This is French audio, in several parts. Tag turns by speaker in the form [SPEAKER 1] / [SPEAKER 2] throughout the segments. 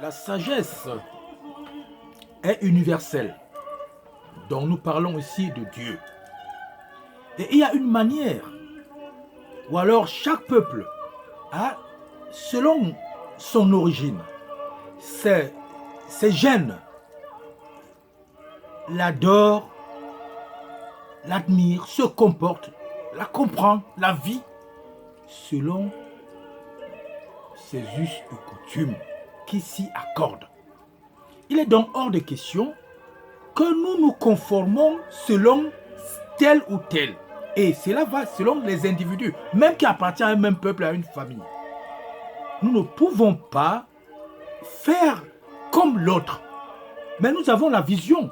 [SPEAKER 1] La sagesse est universelle, dont nous parlons ici de Dieu. Et il y a une manière, ou alors chaque peuple a, selon son origine, ses gènes, l'adore, l'admire, se comporte, la comprend, la vit, selon ses us et coutumes qui s'y accordent. Il est donc hors de question que nous nous conformons selon tel ou tel. Et cela va selon les individus, même qui appartiennent à un même peuple, à une famille. Nous ne pouvons pas faire comme l'autre. Mais nous avons la vision,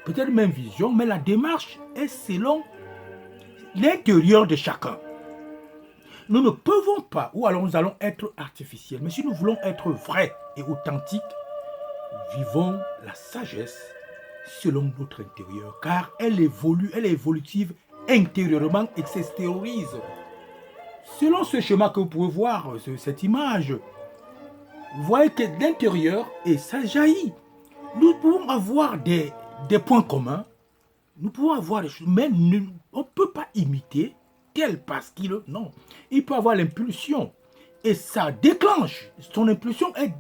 [SPEAKER 1] peut-être même vision, mais la démarche est selon l'intérieur de chacun. Nous ne pouvons pas, ou alors nous allons être artificiels, mais si nous voulons être vrais et authentiques, vivons la sagesse selon notre intérieur, car elle évolue, elle est évolutive intérieurement et s'extériorise. Selon ce schéma que vous pouvez voir, cette image, vous voyez que l'intérieur, et ça jaillit. Nous pouvons avoir des points communs, nous pouvons avoir des choses, mais on ne peut pas imiter tel parce qu'il... Non, il peut avoir l'impulsion, et ça déclenche, son impulsion est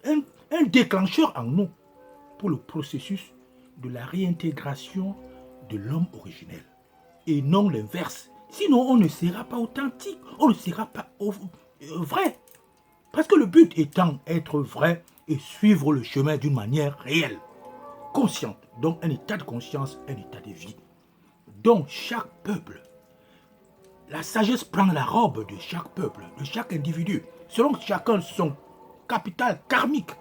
[SPEAKER 1] un déclencheur en nous pour le processus de la réintégration de l'homme originel, et non l'inverse. Sinon, on ne sera pas authentique, on ne sera pas vrai. Parce que le but étant être vrai et suivre le chemin d'une manière réelle, consciente, donc un état de conscience, un état de vie. Donc chaque peuple, la sagesse prend la robe de chaque peuple, de chaque individu, selon chacun son capital karmique.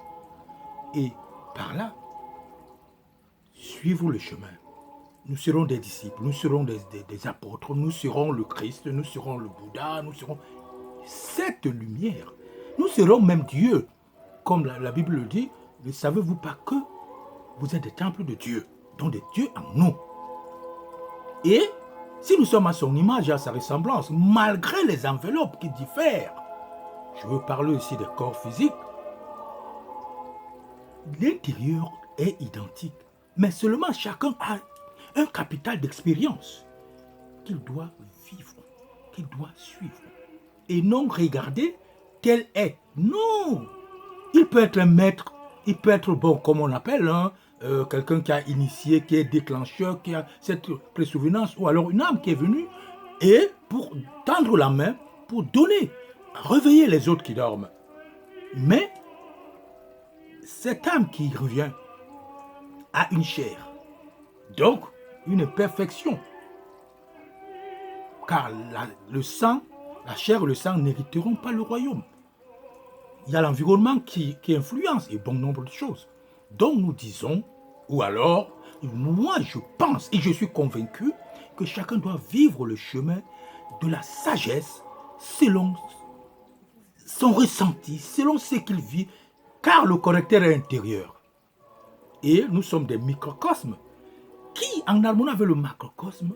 [SPEAKER 1] Et par là, suivre le chemin. Nous serons des disciples, nous serons des apôtres, nous serons le Christ, nous serons le Bouddha, nous serons cette lumière. Nous serons même Dieu. Comme la Bible le dit, ne savez-vous pas que vous êtes des temples de Dieu, donc des dieux en nous. Et si nous sommes à son image et à sa ressemblance, malgré les enveloppes qui diffèrent, je veux parler ici des corps physiques, l'intérieur est identique. Mais seulement chacun a un capital d'expérience qu'il doit vivre, qu'il doit suivre. Et non regarder tel est. Non! Il peut être un maître, il peut être bon, comme on appelle, quelqu'un qui a initié, qui est déclencheur, qui a cette présouvenance, ou alors une âme qui est venue, et pour tendre la main, pour donner, réveiller les autres qui dorment. Mais cette âme qui revient a une chair, donc une perfection. Car le sang, la chair et le sang n'hériteront pas le royaume. Il y a l'environnement qui influence et bon nombre de choses. Donc nous disons, ou alors, moi je pense et je suis convaincu que chacun doit vivre le chemin de la sagesse selon son ressenti, selon ce qu'il vit, car le correcteur est intérieur. Et nous sommes des microcosmes qui, en harmonie avec le macrocosme,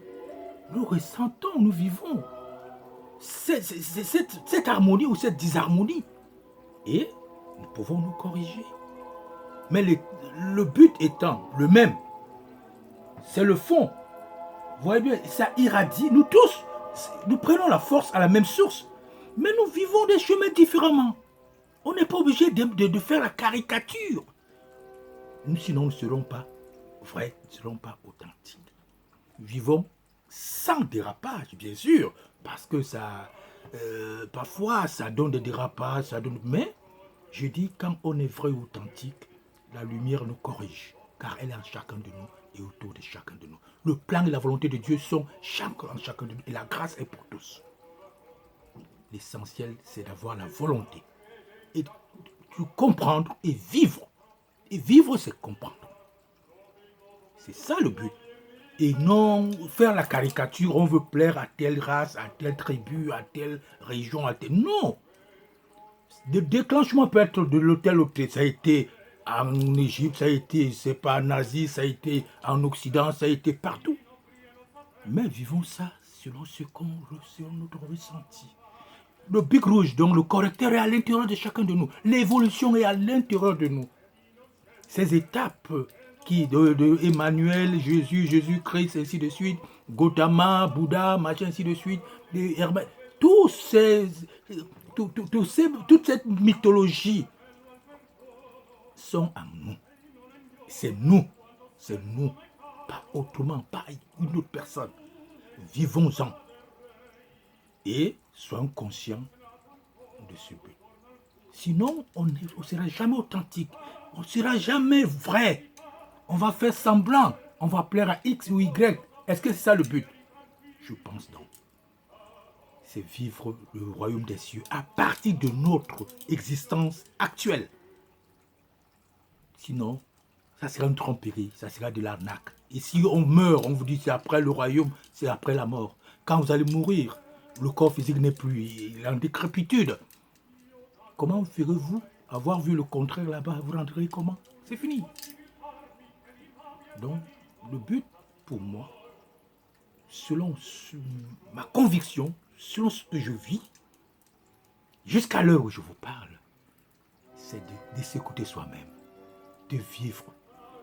[SPEAKER 1] nous ressentons, nous vivons cette harmonie ou cette disharmonie. Et nous pouvons nous corriger. Mais le but étant le même, c'est le fond. Vous voyez bien, ça irradie. Nous tous, nous prenons la force à la même source. Mais nous vivons des chemins différemment. On n'est pas obligé de faire la caricature. Nous, sinon, nous ne serons pas vrais, nous ne serons pas authentiques. Vivons sans dérapage, bien sûr, parce que ça, parfois, ça donne des dérapages, ça donne... Mais, je dis, quand on est vrai ou authentique, la lumière nous corrige, car elle est en chacun de nous et autour de chacun de nous. Le plan et la volonté de Dieu sont en chacun de nous, et la grâce est pour tous. L'essentiel, c'est d'avoir la volonté, et de comprendre et vivre. Et vivre, c'est comprendre. C'est ça le but. Et non faire la caricature, on veut plaire à telle race, à telle tribu, à telle région, à telle... Non. Le déclenchement peut être de l'hôtel. Ça a été en Égypte, ça a été, c'est pas en Asie, ça a été en Occident, ça a été partout. Mais vivons ça selon ce qu'on, selon notre ressenti. le Big Rouge, donc le correcteur est à l'intérieur de chacun de nous. L'évolution est à l'intérieur de nous. Ces étapes de Emmanuel, Jésus, Jésus-Christ, ainsi de suite, Gautama, Bouddha, machin, ainsi de suite, toute cette mythologie sont en nous. C'est nous, pas autrement, pas une autre personne. Vivons-en et soyons conscients de ce but. Sinon, on ne sera jamais authentique, on ne sera jamais vrai. On va faire semblant, on va plaire à X ou Y. Est-ce que c'est ça le but? Je pense non. C'est vivre le royaume des cieux à partir de notre existence actuelle. Sinon, ça sera une tromperie, ça sera de l'arnaque. Et si on meurt, on vous dit c'est après le royaume, c'est après la mort. Quand vous allez mourir, le corps physique n'est plus, il est en décrépitude. Comment ferez-vous avoir vu le contraire là-bas? Vous rentrerez comment? C'est fini. Donc, le but pour moi, selon ma conviction, selon ce que je vis, jusqu'à l'heure où je vous parle, c'est de s'écouter soi-même, de vivre,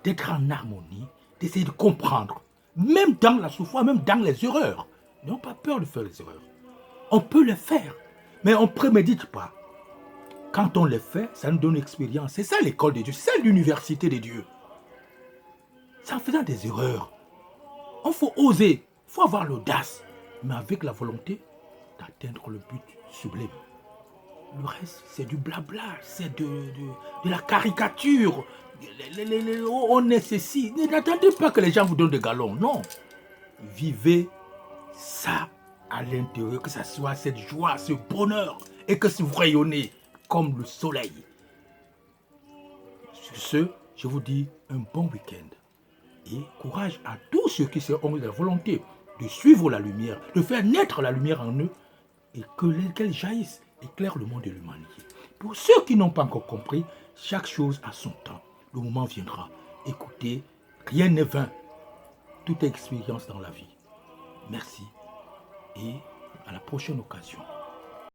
[SPEAKER 1] d'être en harmonie, d'essayer de comprendre, même dans la souffrance, même dans les erreurs. N'ayons pas peur de faire les erreurs. On peut les faire, mais on ne prémédite pas. Quand on les fait, ça nous donne l'expérience. C'est ça l'école de Dieu, c'est ça l'université de Dieu. C'est en faisant des erreurs. Il faut oser, il faut avoir l'audace, mais avec la volonté d'atteindre le but sublime. Le reste, c'est du blabla, c'est de la caricature. On nécessite. N'attendez pas que les gens vous donnent des galons, non. Vivez ça à l'intérieur, que ça soit cette joie, ce bonheur, et que vous rayonnez comme le soleil. Sur ce, je vous dis un bon week-end. Et courage à tous ceux qui ont la volonté de suivre la lumière, de faire naître la lumière en eux, et qu'elle jaillisse, éclaire le monde de l'humanité. Pour ceux qui n'ont pas encore compris, chaque chose a son temps. Le moment viendra. Écoutez, rien n'est vain. Toute expérience dans la vie. Merci et à la prochaine occasion.